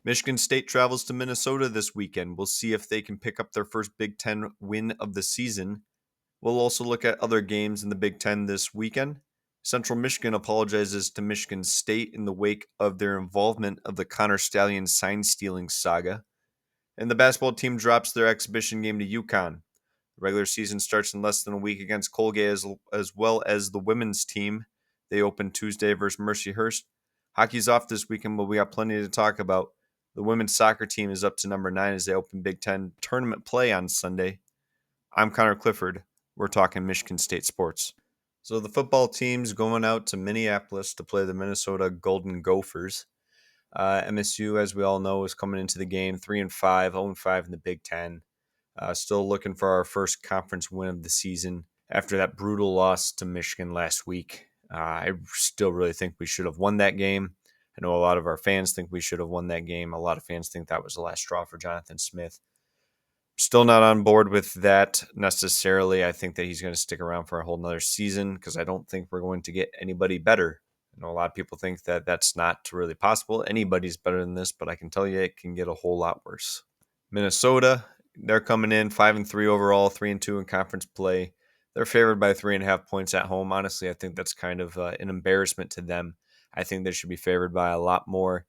Michigan State travels to Minnesota this weekend. We'll see if they can pick up their first Big Ten win of the season. We'll also look at other games in the Big Ten this weekend. Central Michigan apologizes to Michigan State in the wake of their involvement of the Connor Stallion sign stealing saga. And the basketball team drops their exhibition game to UConn. The regular season starts in less than a week against Colgate as well as the women's team. They open Tuesday versus Mercyhurst. Hockey's off this weekend, but we got plenty to talk about. The women's soccer team is up to number 9 as they open Big Ten tournament play on Sunday. I'm Connor Clifford. We're talking Michigan State sports. So the football team's going out to Minneapolis to play the Minnesota Golden Gophers. MSU, as we all know, is coming into the game 3-5, 0-5 in the Big Ten. Still looking for our first conference win of the season after that brutal loss to Michigan last week. I still really think we should have won that game. I know a lot of our fans think we should have won that game. A lot of fans think that was the last straw for Jonathan Smith. Still not on board with that necessarily. I think that he's going to stick around for a whole nother season because I don't think we're going to get anybody better. I know a lot of people think that that's not really possible. Anybody's better than this, but I can tell you it can get a whole lot worse. Minnesota, they're coming in 5-3 overall, 3-2 in conference play. They're favored by 3.5 points at home. Honestly, I think that's kind of an embarrassment to them. I think they should be favored by a lot more.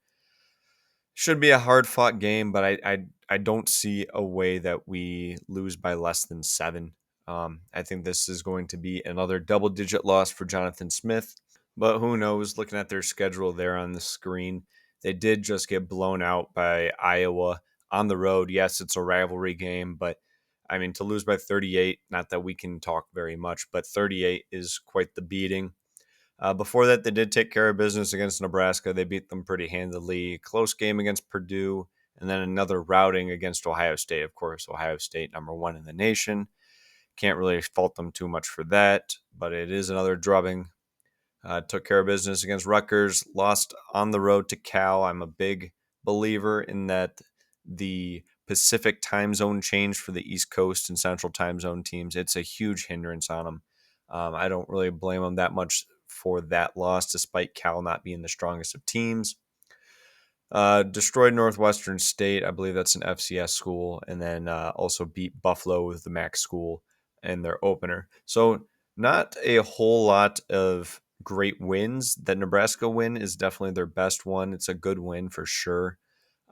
Should be a hard-fought game, but I don't see a way that we lose by less than 7. I think this is going to be another double-digit loss for Jonathan Smith, but who knows? Looking at their schedule there on the screen, they did just get blown out by Iowa on the road. Yes, it's a rivalry game, but I mean, to lose by 38, not that we can talk very much, but 38 is quite the beating. Before that, they did take care of business against Nebraska. They beat them pretty handily. Close game against Purdue, and then another routing against Ohio State. Of course, Ohio State, number 1 in the nation. Can't really fault them too much for that, but it is another drubbing. Took care of business against Rutgers. Lost on the road to Cal. I'm a big believer in that the Pacific time zone change for the East Coast and Central time zone teams. It's a huge hindrance on them. I don't really blame them that much for that loss, despite Cal not being the strongest of teams. Destroyed Northwestern State. I believe that's an FCS school. And then also beat Buffalo with the MAC school in their opener. So not a whole lot of great wins. That Nebraska win is definitely their best one. It's a good win for sure.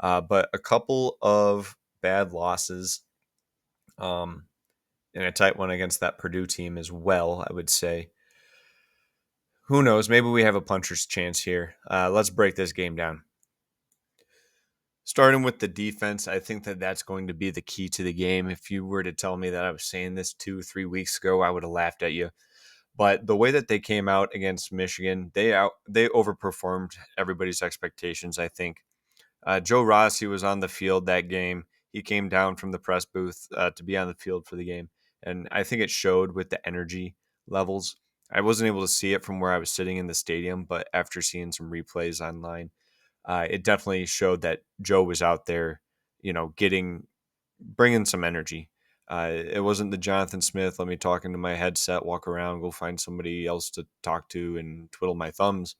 But a couple of bad losses. And a tight one against that Purdue team as well, I would say. Who knows? Maybe we have a puncher's chance here. Let's break this game down. Starting with the defense, I think that that's going to be the key to the game. If you were to tell me that I was saying this 2-3 weeks ago, I would have laughed at you. But the way that they came out against Michigan, they overperformed everybody's expectations, I think. Joe Rossi was on the field that game. He came down from the press booth to be on the field for the game. And I think it showed with the energy levels. I wasn't able to see it from where I was sitting in the stadium, but after seeing some replays online, it definitely showed that Joe was out there, bringing some energy. It wasn't the Jonathan Smith, let me talk into my headset, walk around, go find somebody else to talk to and twiddle my thumbs.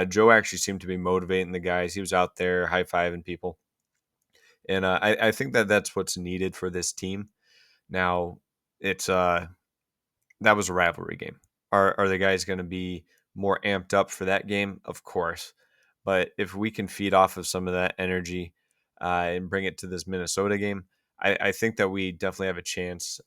Joe actually seemed to be motivating the guys. He was out there high-fiving people. And I think that that's what's needed for this team. Now, it's that was a rivalry game. Are the guys going to be more amped up for that game? Of course. But if we can feed off of some of that energy and bring it to this Minnesota game, I think that we definitely have a chance.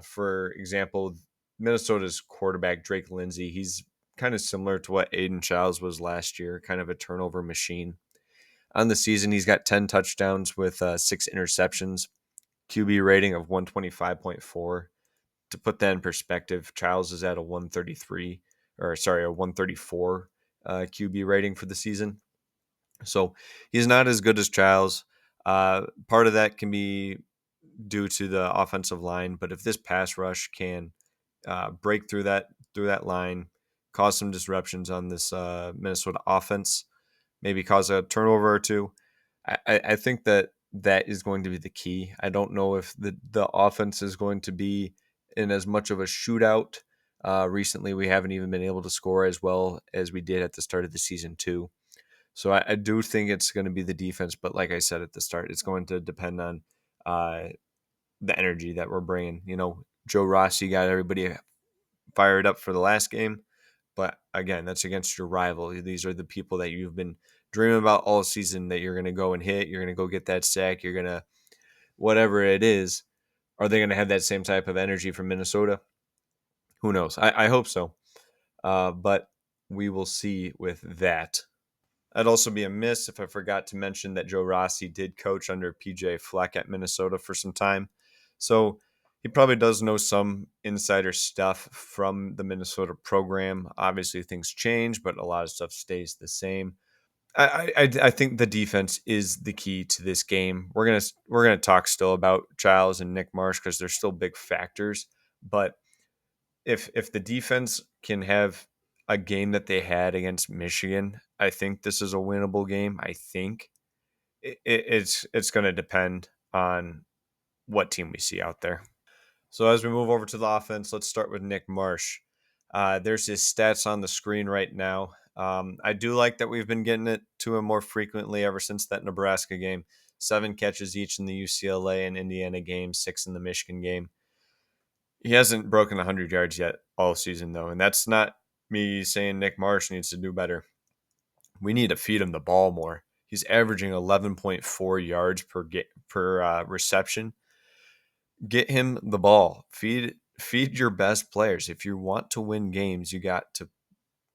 For example, Minnesota's quarterback, Drake Lindsey, he's kind of similar to what Aiden Childs was last year, kind of a turnover machine. On the season, he's got 10 touchdowns with 6 interceptions, QB rating of 125.4. To put that in perspective, Childs is at a 134 QB rating for the season. So he's not as good as Childs. Part of that can be due to the offensive line, but if this pass rush can break through that line, cause some disruptions on this Minnesota offense, maybe cause a turnover or two, I think that is going to be the key. I don't know if the offense is going to be in as much of a shootout. Recently, we haven't even been able to score as well as we did at the start of the season too. So I do think it's going to be the defense, but like I said at the start, it's going to depend on uh, the energy that we're bringing. Joe Rossi got everybody fired up for the last game, but again, that's against your rival. These are the people that you've been dreaming about all season that you're going to go and hit. You're going to go get that sack. You're going to whatever it is. Are they going to have that same type of energy from Minnesota? Who knows? I hope so, but we will see with that. I'd also be amiss if I forgot to mention that Joe Rossi did coach under PJ Fleck at Minnesota for some time. So he probably does know some insider stuff from the Minnesota program. Obviously, things change, but a lot of stuff stays the same. I think the defense is the key to this game. We're gonna talk still about Giles and Nick Marsh because they're still big factors. But if the defense can have a game that they had against Michigan, I think this is a winnable game. I think it's going to depend on what team we see out there. So as we move over to the offense, let's start with Nick Marsh. There's his stats on the screen right now. I do like that we've been getting it to him more frequently ever since that Nebraska game. 7 catches each in the UCLA and Indiana game, 6 in the Michigan game. He hasn't broken 100 yards yet all season, though, and that's not me saying Nick Marsh needs to do better. We need to feed him the ball more. He's averaging 11.4 yards per reception. Get him the ball. Feed your best players. If you want to win games, you got to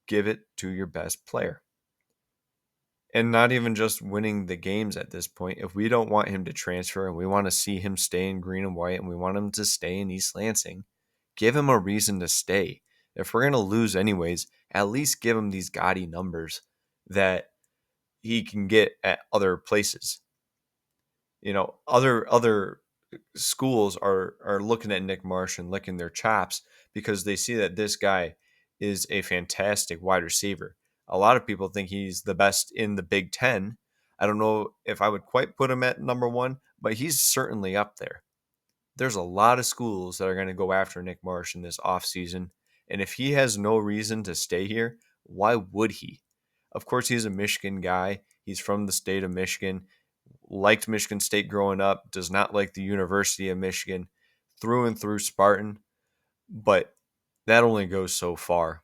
give it to your best player. And not even just winning the games at this point. If we don't want him to transfer and we want to see him stay in green and white and we want him to stay in East Lansing, give him a reason to stay. If we're going to lose anyways, at least give him these gaudy numbers that he can get at other places. Other schools are looking at Nick Marsh and licking their chops because they see that this guy is a fantastic wide receiver. A lot of people think he's the best in the Big Ten. I don't know if I would quite put him at number 1, but he's certainly up there. There's a lot of schools that are going to go after Nick Marsh in this offseason. And if he has no reason to stay here, why would he? Of course, he's a Michigan guy. He's from the state of Michigan, liked Michigan State growing up, does not like the University of Michigan, through and through Spartan. But that only goes so far.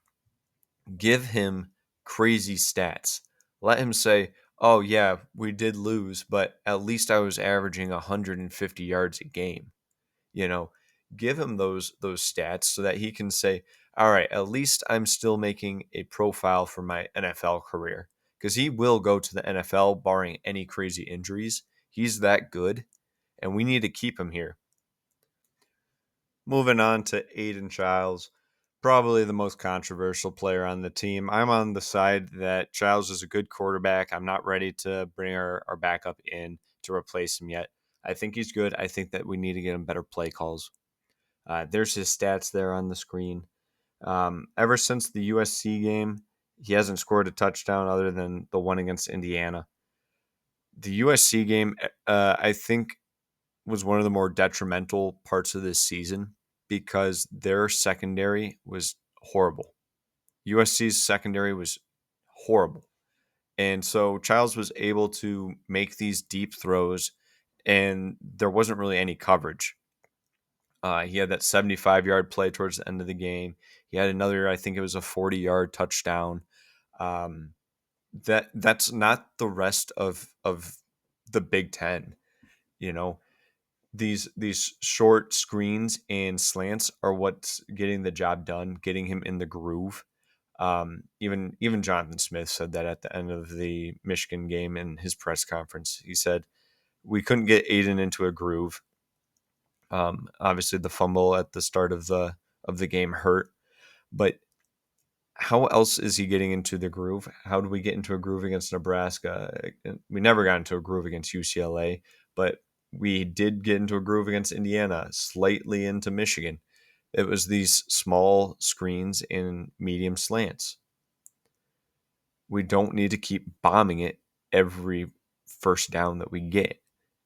Give him crazy stats. Let him say, oh, yeah, we did lose, but at least I was averaging 150 yards a game. Give him those stats so that he can say, all right, at least I'm still making a profile for my NFL career, because he will go to the NFL barring any crazy injuries. He's that good, and we need to keep him here. Moving on to Aiden Childs, probably the most controversial player on the team. I'm on the side that Childs is a good quarterback. I'm not ready to bring our backup in to replace him yet. I think he's good. I think that we need to get him better play calls. There's his stats there on the screen. Ever since the USC game, he hasn't scored a touchdown other than the one against Indiana. The USC game, I think, was one of the more detrimental parts of this season because their secondary was horrible. USC's secondary was horrible. And so Childs was able to make these deep throws, and there wasn't really any coverage. He had that 75-yard play towards the end of the game. He had another, I think it was a 40-yard touchdown. That's not the rest of the Big Ten. These short screens and slants are what's getting the job done, getting him in the groove. Even Jonathan Smith said that at the end of the Michigan game in his press conference. He said we couldn't get Aiden into a groove. Obviously, the fumble at the start of the game hurt, but how else is he getting into the groove? How did we get into a groove against Nebraska? We never got into a groove against UCLA, but we did get into a groove against Indiana, slightly into Michigan. It was these small screens and medium slants. We don't need to keep bombing it every first down that we get.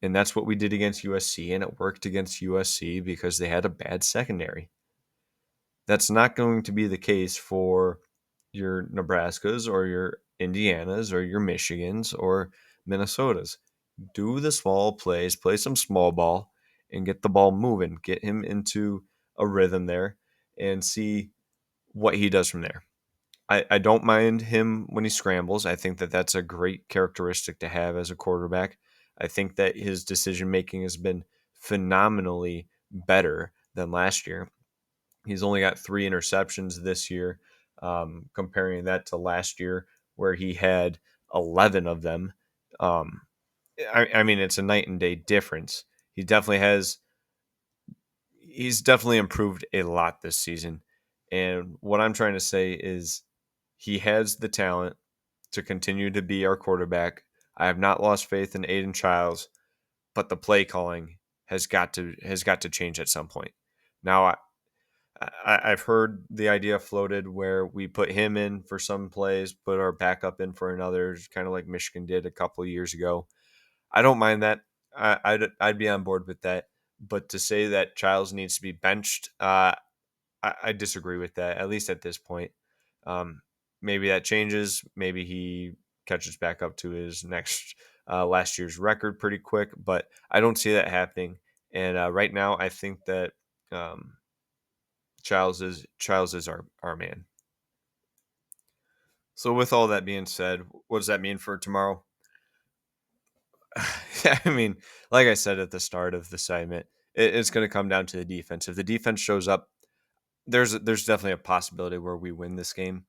And that's what we did against USC, and it worked against USC because they had a bad secondary. That's not going to be the case for your Nebraskas or your Indiana's or your Michigan's or Minnesota's. Do the small plays, play some small ball, and get the ball moving. Get him into a rhythm there and see what he does from there. I don't mind him when he scrambles. I think that that's a great characteristic to have as a quarterback. I think that his decision making has been phenomenally better than last year. He's only got 3 interceptions this year, comparing that to last year where he had 11 of them. Um, I mean, it's a night and day difference. He definitely has. He's definitely improved a lot this season, and what I'm trying to say is he has the talent to continue to be our quarterback. I have not lost faith in Aiden Childs, but the play calling has got to change at some point. Now, I've heard the idea floated where we put him in for some plays, put our backup in for another, kind of like Michigan did a couple of years ago. I don't mind that. I'd be on board with that. But to say that Childs needs to be benched, I disagree with that, at least at this point. Um, Maybe that changes. Maybe he catches back up to his next last year's record pretty quick, but I don't see that happening. And right now, I think that um, Childs is our man. So with all that being said, what does that mean for tomorrow? I mean, like I said at the start of the segment, it's going to come down to the defense. If the defense shows up, there's definitely a possibility where we win this game.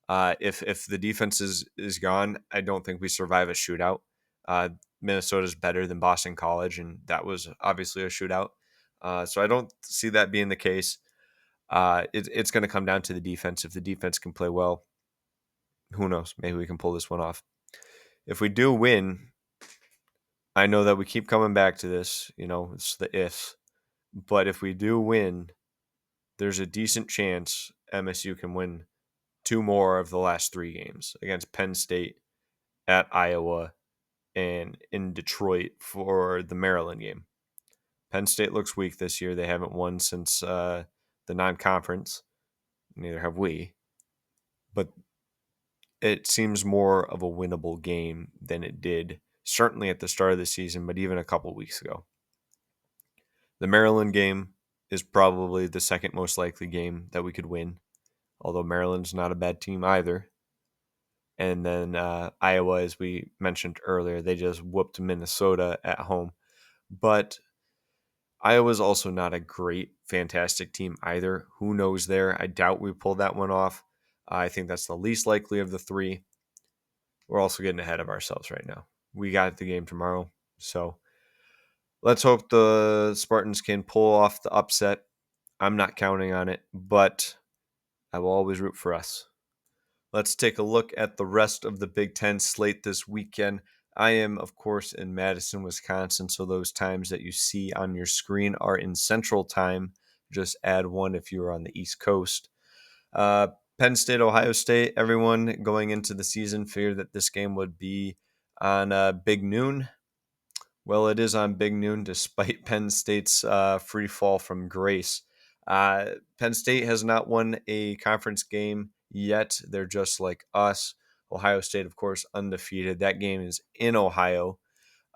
If the defense is gone, I don't think we survive a shootout. Minnesota's better than Boston College, and that was obviously a shootout. So I don't see that being the case. It's going to come down to the defense. If the defense can play well, who knows? Maybe we can pull this one off. If we do win, I know that we keep coming back to this. It's the ifs. But if we do win, there's a decent chance MSU can win 2 more of the last 3 games against Penn State, at Iowa, and in Detroit for the Maryland game. Penn State looks weak this year. They haven't won since the non-conference. Neither have we. But it seems more of a winnable game than it did, certainly at the start of the season, but even a couple weeks ago. The Maryland game is probably the second most likely game that we could win, although Maryland's not a bad team either. And then Iowa, as we mentioned earlier, they just whooped Minnesota at home. But Iowa's also not a great, fantastic team either. Who knows there? I doubt we pulled that one off. I think that's the least likely of the 3. We're also getting ahead of ourselves right now. We got the game tomorrow. So let's hope the Spartans can pull off the upset. I'm not counting on it, but I will always root for us. Let's take a look at the rest of the Big Ten slate this weekend. I am, of course, in Madison, Wisconsin, so those times that you see on your screen are in Central Time. Just add one if you're on the East Coast. Penn State, Ohio State, everyone going into the season figured that this game would be on Big Noon. Well, it is on Big Noon despite Penn State's free fall from grace. Penn State has not won a conference game yet. They're just like us. Ohio State, of course, undefeated. That game is in Ohio.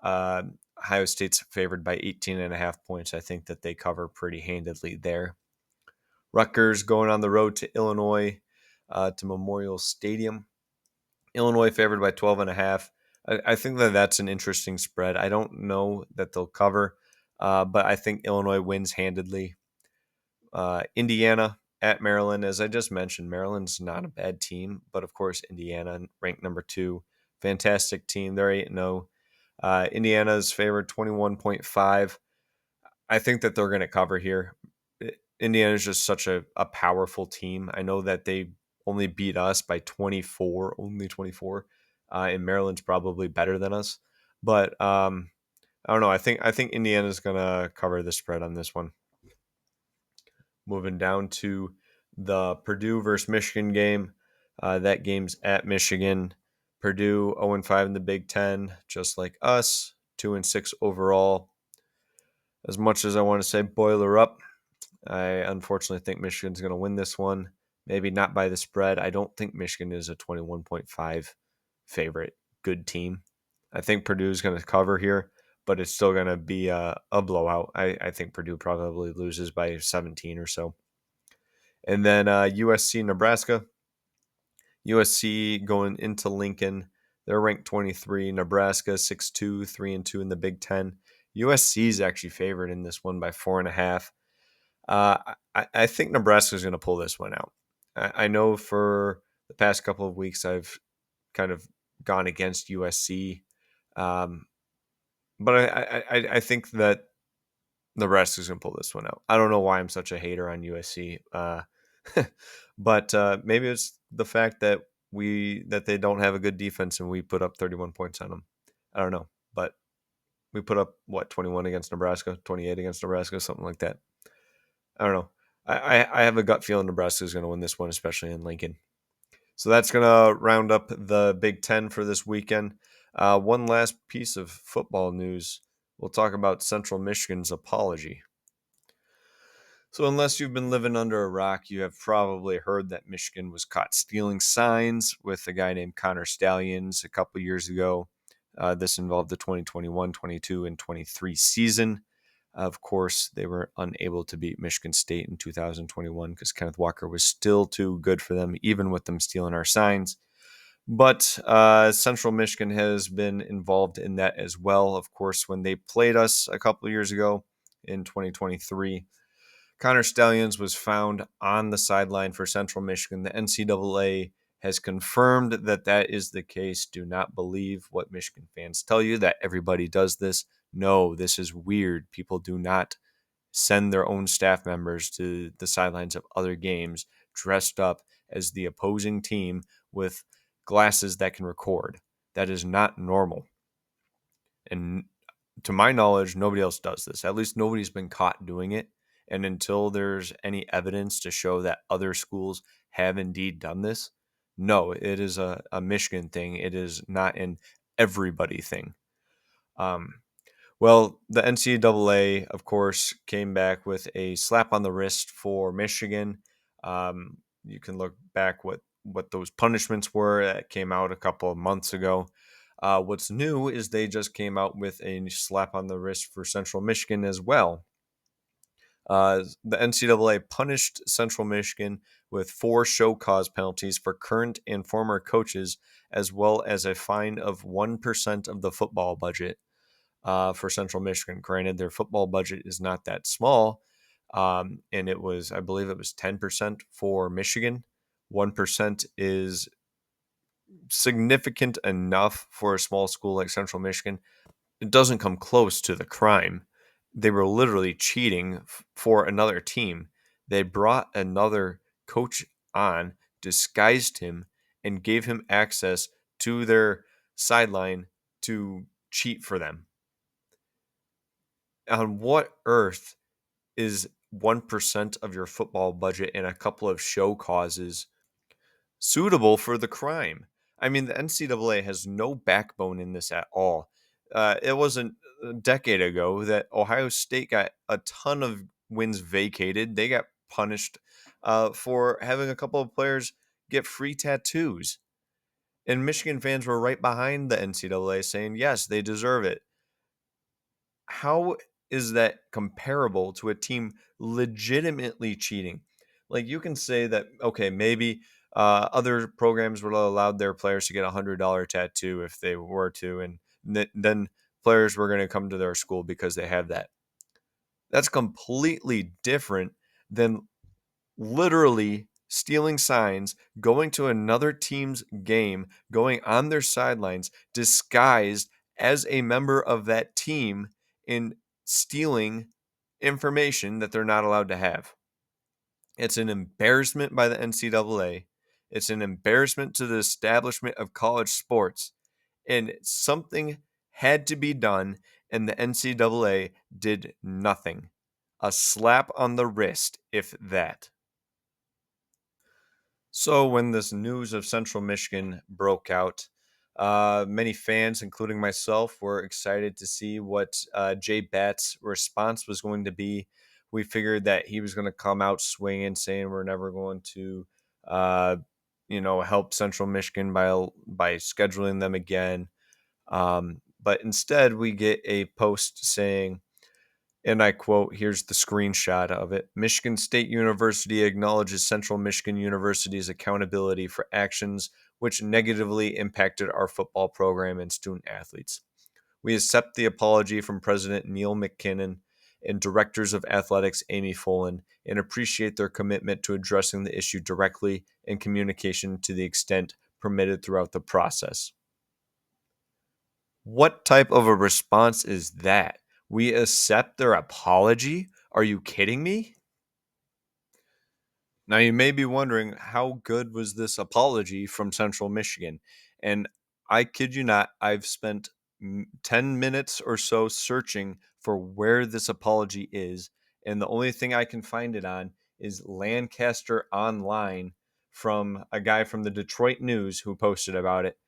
Uh, Ohio State's favored by 18.5 points. I think that they cover pretty handedly there. Rutgers going on the road to Illinois, to Memorial Stadium. Illinois favored by 12.5. I think that that's an interesting spread. I don't know that they'll cover, but I think Illinois wins handedly. Indiana at Maryland, as I just mentioned, Maryland's not a bad team, but of course Indiana ranked number 2, fantastic team. They're 8-0. Indiana's favored 21.5. I think that they're going to cover here. Indiana's just such a powerful team. I know that they only beat us by 24, only 24, and Maryland's probably better than us. But I don't know. I think Indiana's going to cover the spread on this one. Moving down to the Purdue versus Michigan game. That game's at Michigan. Purdue 0-5 in the Big Ten, just like us, 2-6 overall. As much as I want to say boiler up, I unfortunately think Michigan's going to win this one. Maybe not by the spread. I don't think Michigan is a 21.5 favorite good team. I think Purdue's going to cover here, but it's still going to be a blowout. I think Purdue probably loses by 17 or so. And then USC, Nebraska. USC going into Lincoln. They're ranked 23. Nebraska 6-2, 3-2 in the Big Ten. USC is actually favored in this one by 4.5. I think Nebraska is going to pull this one out. I know for the past couple of weeks I've kind of gone against USC, but I think that Nebraska is going to pull this one out. I don't know why I'm such a hater on USC, but maybe it's the fact that they don't have a good defense and we put up 31 points on them. I don't know, but we put up 21 against Nebraska, 28 against Nebraska, something like that. I don't know. I have a gut feeling Nebraska is going to win this one, especially in Lincoln. So that's going to round up the Big Ten for this weekend. One last piece of football news. We'll talk about Central Michigan's apology. So unless you've been living under a rock, you have probably heard that Michigan was caught stealing signs with a guy named Connor Stallions a couple years ago. This involved the 2021, 22, and 23 season. Of course, they were unable to beat Michigan State in 2021 because Kenneth Walker was still too good for them, even with them stealing our signs. But Central Michigan has been involved in that as well. Of course, when they played us a couple of years ago in 2023, Connor Stallions was found on the sideline for Central Michigan. The NCAA has confirmed that that is the case. Do not believe what Michigan fans tell you, that everybody does this. No, this is weird. People do not send their own staff members to the sidelines of other games dressed up as the opposing team with glasses that can record. That is not normal. And to my knowledge, nobody else does this. At least nobody's been caught doing it. And until there's any evidence to show that other schools have indeed done this, no, it is a Michigan thing. It is not an everybody thing. Well, the NCAA, of course, came back with a slap on the wrist for Michigan. You can look back what those punishments were that came out a couple of months ago. What's new is they just came out with a slap on the wrist for Central Michigan as well. The NCAA punished Central Michigan with 4 show cause penalties for current and former coaches, as well as a fine of 1% of the football budget for Central Michigan. Granted, their football budget is not that small, and I believe it was 10% for Michigan. 1% is significant enough for a small school like Central Michigan. It doesn't come close to the crime. They were literally cheating for another team. They brought another coach on, disguised him, and gave him access to their sideline to cheat for them. On what earth is 1% of your football budget and a couple of show causes suitable for the crime? I mean, the NCAA has no backbone in this at all. It wasn't a decade ago that Ohio State got a ton of wins vacated. They got punished for having a couple of players get free tattoos. And Michigan fans were right behind the NCAA saying, yes, they deserve it. How is that comparable to a team legitimately cheating? Like, you can say that, okay, maybe other programs would have allowed their players to get $100 tattoo if they were to, and then players were going to come to their school because they have that. That's completely different than literally stealing signs, going to another team's game, going on their sidelines, disguised as a member of that team, in stealing information that they're not allowed to have. It's an embarrassment by the NCAA. It's an embarrassment to the establishment of college sports. And something had to be done, and the NCAA did nothing. A slap on the wrist, if that. So when this news of Central Michigan broke out, many fans, including myself, were excited to see what Jay Batt's response was going to be. We figured that he was going to come out swinging, saying we're never going to, help Central Michigan by scheduling them again. But instead, we get a post saying, and I quote, here's the screenshot of it: Michigan State University acknowledges Central Michigan University's accountability for actions which negatively impacted our football program and student athletes. We accept the apology from President Neil McKinnon and Directors of Athletics Amy Folin and appreciate their commitment to addressing the issue directly and communication to the extent permitted throughout the process. What type of a response is that? We accept their apology? Are you kidding me? Now, you may be wondering, how good was this apology from Central Michigan? And I kid you not, I've spent 10 minutes or so searching for where this apology is. And the only thing I can find it on is Lancaster Online, from a guy from the Detroit News who posted about it.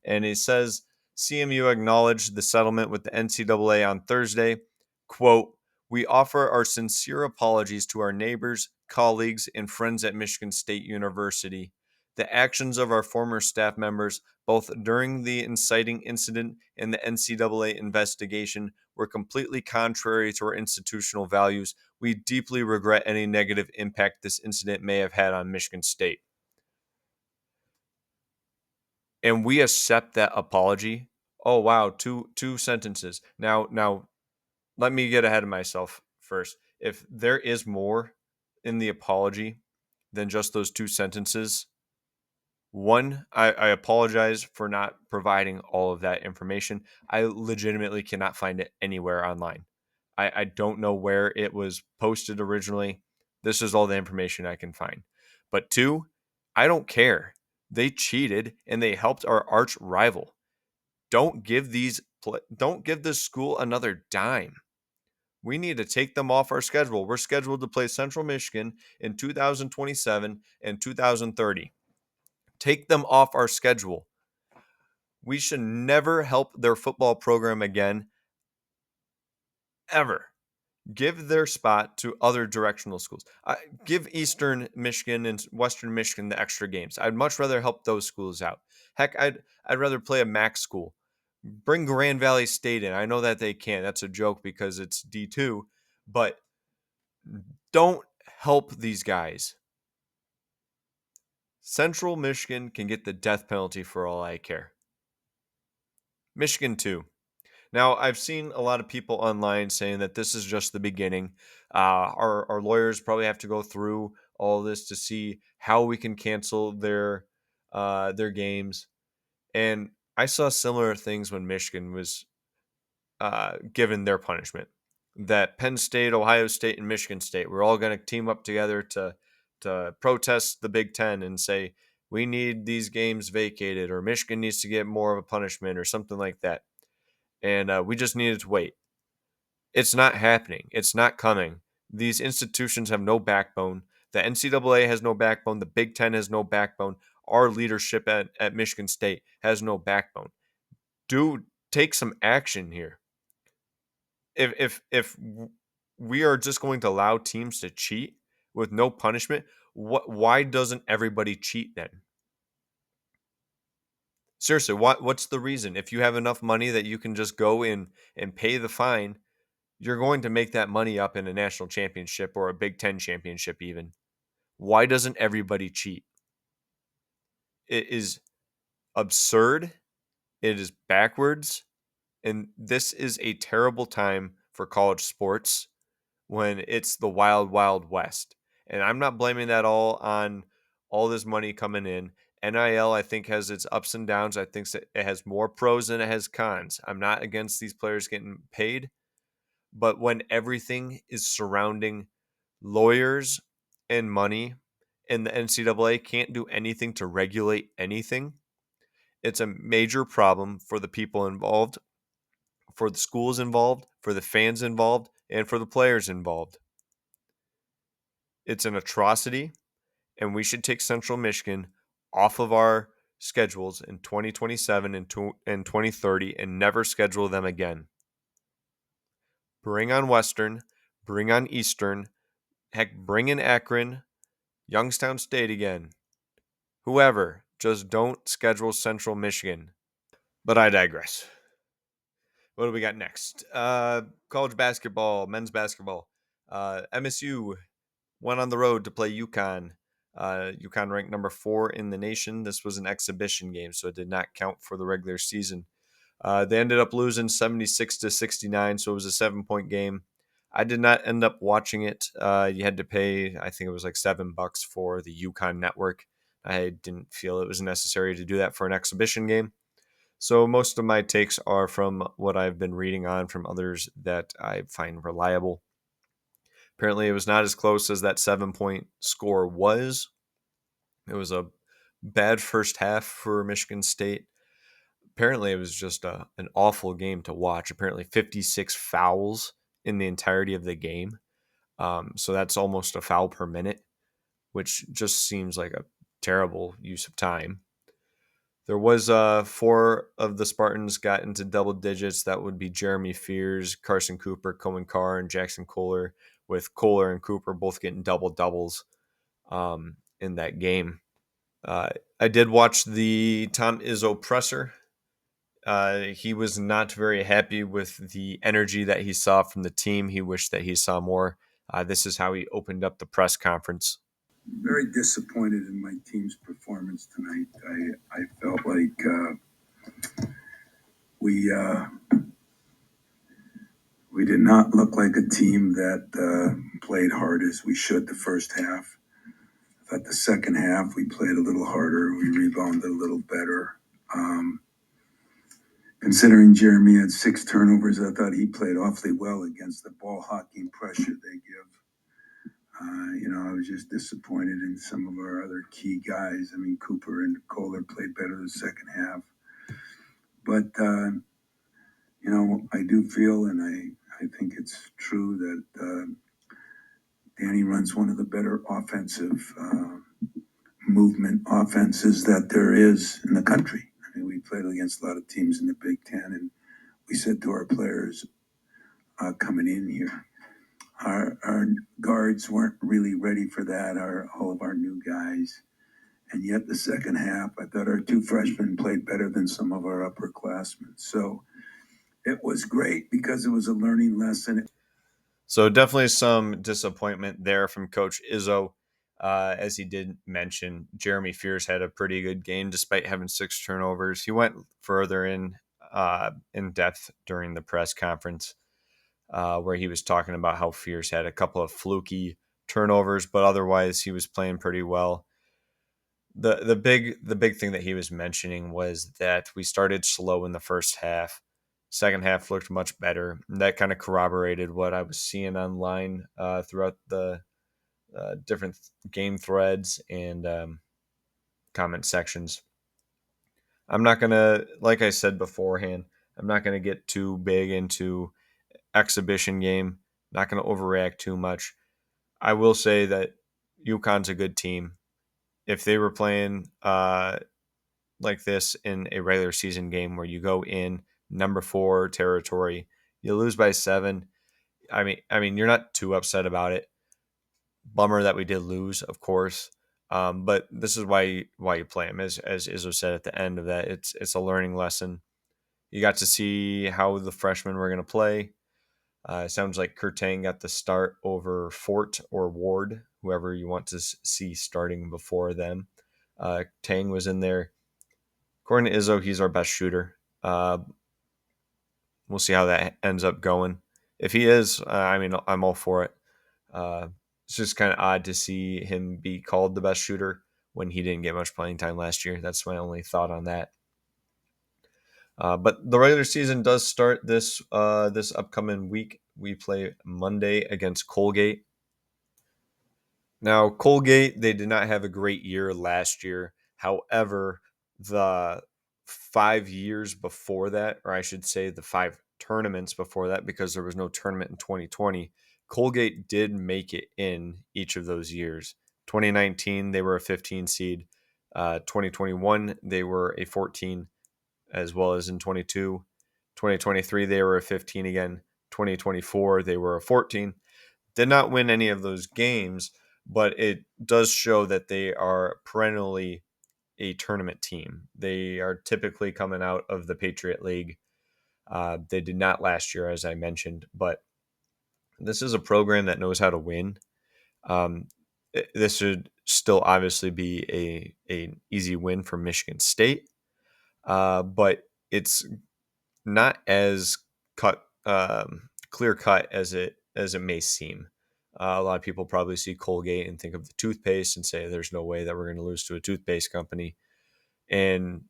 And it says CMU acknowledged the settlement with the NCAA on Thursday. Quote, "We offer our sincere apologies to our neighbors, colleagues, and friends at Michigan State University. The actions of our former staff members, both during the inciting incident and the NCAA investigation, were completely contrary to our institutional values. We deeply regret any negative impact this incident may have had on Michigan State." And we accept that apology. Oh wow, two sentences. Now let me get ahead of myself first. If there is more in the apology than just those two sentences, one, I apologize for not providing all of that information. I legitimately cannot find it anywhere online. I don't know where it was posted originally. This is all the information I can find. But two, I don't care. They cheated and they helped our arch rival. Don't give this school another dime. We need to take them off our schedule. We're scheduled to play Central Michigan in 2027 and 2030. Take them off our schedule. We should never help their football program again, ever. Give their spot to other directional schools. Give Eastern Michigan and Western Michigan the extra games. I'd much rather help those schools out. Heck, I'd rather play a MAC school. Bring Grand Valley State in. I know that they can. That's a joke because it's D2, but don't help these guys. Central Michigan can get the death penalty for all I care. Michigan too. Now, I've seen a lot of people online saying that this is just the beginning. Our lawyers probably have to go through all this to see how we can cancel their games. And I saw similar things when Michigan was given their punishment. That Penn State, Ohio State, and Michigan State were all going to team up together to protest the Big Ten and say, we need these games vacated, or Michigan needs to get more of a punishment, or something like that. And we just needed to wait. It's not happening. It's not coming. These institutions have no backbone. The NCAA has no backbone. The Big Ten has no backbone. Our leadership at Michigan State has no backbone. Take some action here. If we are just going to allow teams to cheat with no punishment, why doesn't everybody cheat then? Seriously, what's the reason? If you have enough money that you can just go in and pay the fine, you're going to make that money up in a national championship or a Big Ten championship even. Why doesn't everybody cheat? It is absurd. It is backwards. And this is a terrible time for college sports when it's the wild, wild west. And I'm not blaming that all on all this money coming in. NIL, I think, has its ups and downs. I think it has more pros than it has cons. I'm not against these players getting paid. But when everything is surrounding lawyers and money, and the NCAA can't do anything to regulate anything, it's a major problem for the people involved, for the schools involved, for the fans involved, and for the players involved. It's an atrocity, and we should take Central Michigan off of our schedules in 2027 and 2030 and never schedule them again. Bring on Western, bring on Eastern, heck, bring in Akron, Youngstown State again. Whoever, just don't schedule Central Michigan. But I digress. What do we got next? College basketball, men's basketball. MSU went on the road to play UConn. UConn ranked number 4 in the nation. This was an exhibition game, so it did not count for the regular season. They ended up losing 76-69, so it was a 7-point game. I did not end up watching it. You had to pay, I think it was like $7 for the UConn network. I didn't feel it was necessary to do that for an exhibition game. So most of my takes are from what I've been reading on from others that I find reliable. Apparently, it was not as close as that 7-point score was. It was a bad first half for Michigan State. Apparently, it was just an awful game to watch. Apparently, 56 fouls in the entirety of the game. So that's almost a foul per minute, which just seems like a terrible use of time. There was 4 of the Spartans got into double digits. That would be Jeremy Fears, Carson Cooper, Cohen Carr, and Jackson Kohler, with Kohler and Cooper both getting double doubles in that game. I did watch the Tom Izzo presser. He was not very happy with the energy that he saw from the team. He wished that he saw more. This is how he opened up the press conference. Very disappointed in my team's performance tonight. I felt like we did not look like a team that played hard as we should the first half. I thought the second half we played a little harder. We rebounded a little better. Considering Jeremy had 6 turnovers, I thought he played awfully well against the ball hockey pressure they give. I was just disappointed in some of our other key guys. I mean, Cooper and Kohler played better the second half. But, I do feel, and I think it's true, that Danny runs one of the better offensive movement offenses that there is in the country. I mean, we played against a lot of teams in the Big Ten, and we said to our players coming in here, our guards weren't really ready for that, all of our new guys. And yet the second half, I thought our 2 freshmen played better than some of our upperclassmen. So it was great because it was a learning lesson. So definitely some disappointment there from Coach Izzo. As he did mention, Jeremy Fears had a pretty good game despite having 6 turnovers. He went further in depth during the press conference where he was talking about how Fears had a couple of fluky turnovers, but otherwise he was playing pretty well. The big thing that he was mentioning was that we started slow in the first half. Second half looked much better. And that kind of corroborated what I was seeing online throughout the different game threads and comment sections. I'm not going to, like I said beforehand, I'm not going to get too big into exhibition game. Not going to overreact too much. I will say that UConn's a good team. If they were playing like this in a regular season game where you go in number 4 territory, you lose by 7. I mean, you're not too upset about it. Bummer that we did lose, of course. But this is why you play them. As Izzo said at the end of that, it's a learning lesson. You got to see how the freshmen were going to play. It sounds like Kurtang got the start over Fort or Ward, whoever you want to see starting before them. Tang was in there. According to Izzo, he's our best shooter. We'll see how that ends up going. If he is, I'm all for it. It's just kind of odd to see him be called the best shooter when he didn't get much playing time last year. That's my only thought on that. But the regular season does start this upcoming week. We play Monday against Colgate. Now, Colgate, they did not have a great year last year. However, the 5 years before that, or I should say the 5 tournaments before that, because there was no tournament in 2020, Colgate did make it in each of those years. 2019, they were a 15 seed. 2021, they were a 14, as well as in 2023, they were a 15 again. 2024, they were a 14. Did not win any of those games, but it does show that they are perennially a tournament team. They are typically coming out of the Patriot League. They did not last year, as I mentioned, but this is a program that knows how to win. Um, this should still obviously be a easy win for Michigan State, but it's not as clear cut as it may seem. A lot of people probably see Colgate and think of the toothpaste and say there's no way that we're going to lose to a toothpaste company. And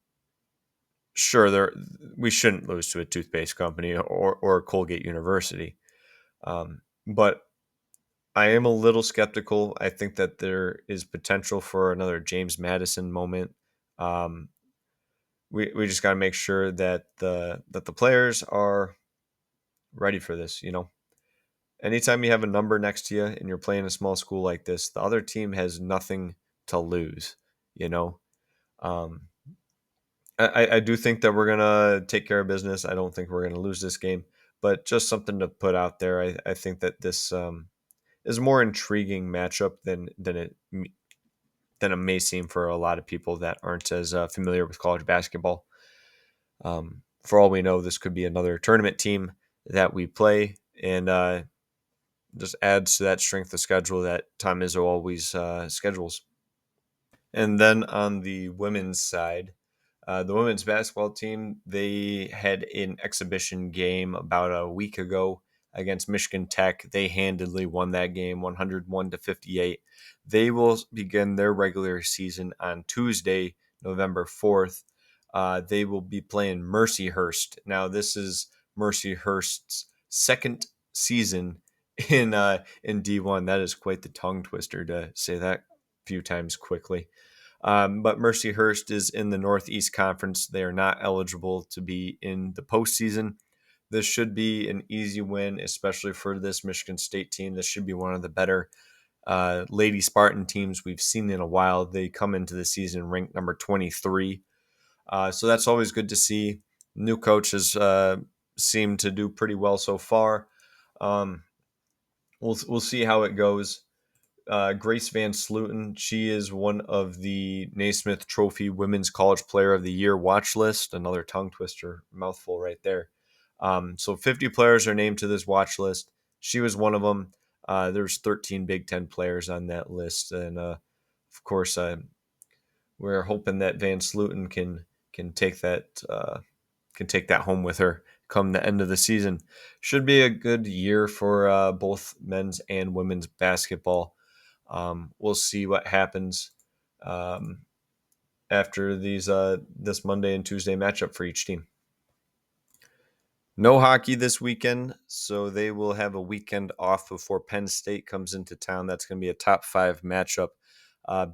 sure, we shouldn't lose to a toothpaste company or Colgate University. But I am a little skeptical. I think that there is potential for another James Madison moment. Um, we just got to make sure that the players are ready for this. Anytime you have a number next to you and you're playing a small school like this, the other team has nothing to lose. You know, um, I do think that we're gonna take care of business. I don't think we're gonna lose this game, but just something to put out there. I think that this is a more intriguing matchup than it may seem for a lot of people that aren't as familiar with college basketball. For all we know, this could be another tournament team that we play, and just adds to that strength of schedule that Tom Izzo always schedules. And then on the women's side, the women's basketball team, they had an exhibition game about a week ago against Michigan Tech. They handily won that game 101-58. They will begin their regular season on Tuesday, November 4th. They will be playing Mercyhurst. Now, this is Mercyhurst's second season in D1. That is quite the tongue twister to say that a few times quickly. But Mercyhurst is in the Northeast Conference. They are not eligible to be in the postseason. This should be an easy win, especially for this Michigan State team. This should be one of the better Lady Spartan teams we've seen in a while. They come into the season ranked number 23. So that's always good to see. New coaches seem to do pretty well so far. We'll see how it goes. Grace Van Sluten, she is one of the Naismith Trophy Women's College Player of the Year watch list. Another tongue twister, mouthful right there. So 50 players are named to this watch list. She was one of them. There's 13 Big Ten players on that list, and of course, we're hoping that Van Sluten can take that home with her come the end of the season. Should be a good year for both men's and women's basketball. We'll see what happens after this Monday and Tuesday matchup for each team. No hockey this weekend, so they will have a weekend off before Penn State comes into town. That's going to be a top 5 matchup,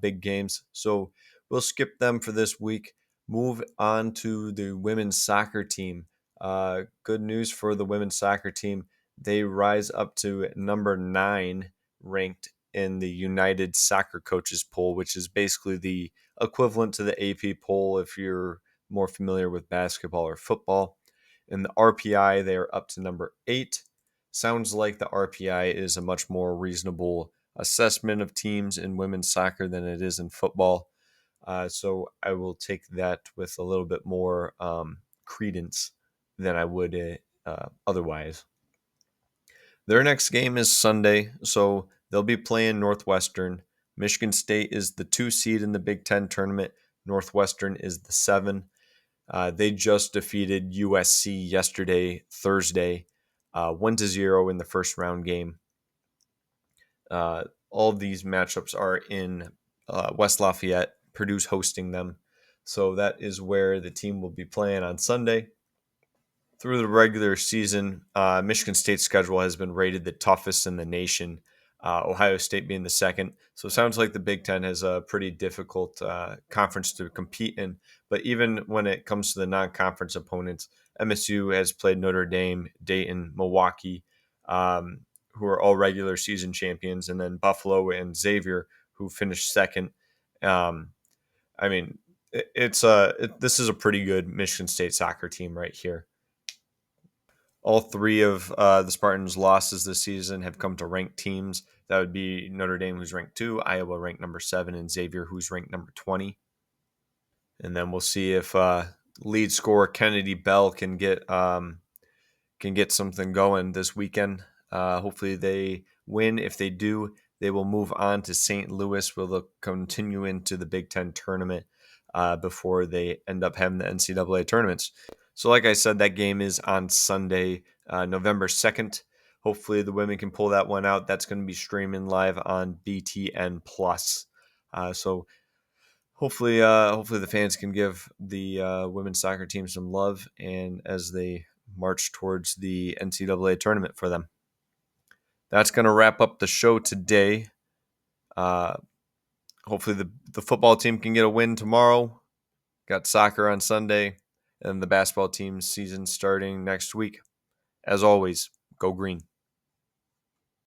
big games. So we'll skip them for this week. Move on to the women's soccer team. Good news for the women's soccer team. They rise up to number 9 ranked in the United Soccer Coaches poll, which is basically the equivalent to the AP poll if you're more familiar with basketball or football. In the RPI, they are up to number 8. Sounds like the RPI is a much more reasonable assessment of teams in women's soccer than it is in football. So I will take that with a little bit more credence than I would otherwise. Their next game is Sunday, so they'll be playing Northwestern. Michigan State is the 2 seed in the Big Ten tournament. Northwestern is the 7. They just defeated USC yesterday, Thursday, 1-0 in the first round game. All of these matchups are in West Lafayette, Purdue's hosting them. So that is where the team will be playing on Sunday. Through the regular season, Michigan State's schedule has been rated the toughest in the nation, Ohio State being the second. So it sounds like the Big Ten has a pretty difficult conference to compete in. But even when it comes to the non-conference opponents, MSU has played Notre Dame, Dayton, Milwaukee, who are all regular season champions, and then Buffalo and Xavier, who finished second. I mean, this is a pretty good Michigan State soccer team right here. All 3 of the Spartans' losses this season have come to ranked teams. That would be Notre Dame, who's ranked 2, Iowa ranked number 7, and Xavier, who's ranked number 20. And then we'll see if lead scorer Kennedy Bell can get something going this weekend. Hopefully they win. If they do, they will move on to St. Louis, where they'll continue into the Big Ten tournament before they end up having the NCAA tournaments. So like I said, that game is on Sunday, November 2nd. Hopefully the women can pull that one out. That's going to be streaming live on BTN Plus. So hopefully the fans can give the women's soccer team some love, and as they march towards the NCAA tournament for them. That's going to wrap up the show today. Hopefully the football team can get a win tomorrow. Got soccer on Sunday, and the basketball team's season starting next week. As always, go green.